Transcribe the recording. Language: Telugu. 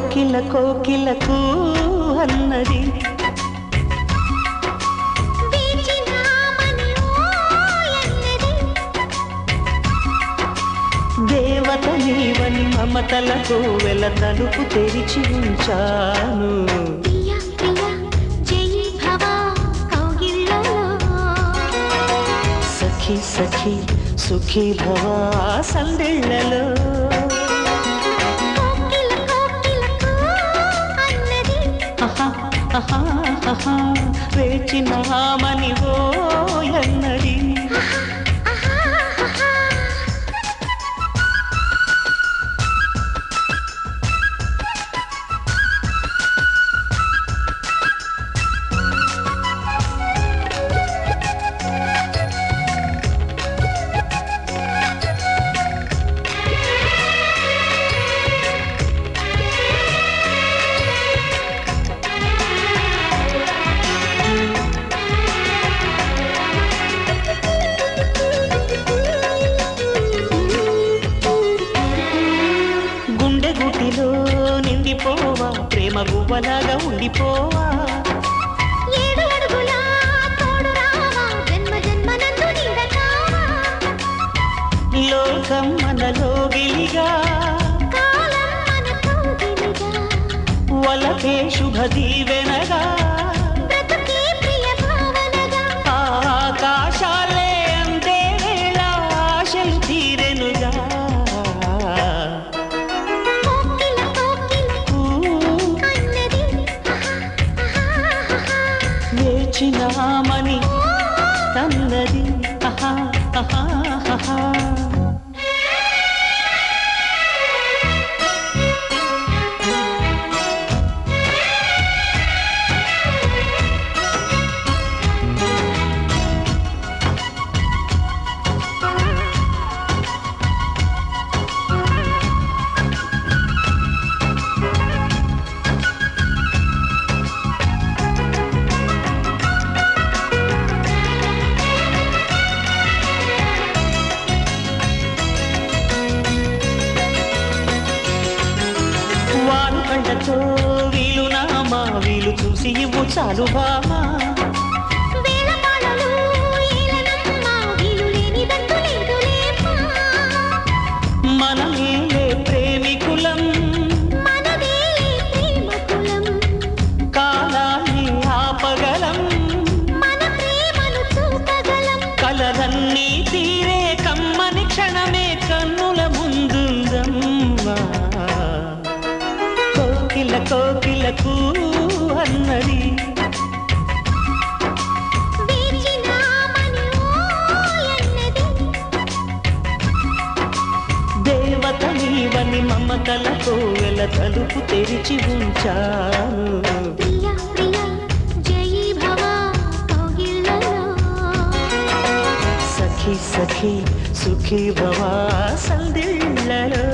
కోకిల కోకిలకు అన్నది దేవత నీవని మమతలకు వెల తలుపు తెరిచి ఉంచాను. సఖీ సఖీ సుఖీ భవ సందెళ్ళలో వేచినామని ఓయన్నది. నిండిపోవా ప్రేమ గువ్వలాగా ఉండిపోవా. ఏడు అడుగుల తోడు రావా జన్మ జన్మనందు నీడకావా. లోకం మనలో గిలిగా కాలం మనతో గిలిగా వలకే శుభ దీవెనగా బ్రతుకే ప్రియ భావనగా ఆకాశాలే అందే వేళ ఆశలు తీరెనుగా. వేచినామని తన్నది ఆహా ఆహా ఆహా. వీలు నామా వీలు చూసి ఇవ్వు చాలు బామా. మనమేలే ప్రేమికులం కాలాన్ని ఆపగలం కలలన్నీ తీరే కమ్మని క్షణమే కన్నుల ముందుందమ్మా. కోకిలకు అన్నది దేవత నీవని మమతలకు వెల తలుపు తెరిచి ఉంచాను. సఖీ సఖీ సుఖీ భవ సందిళ్ళలో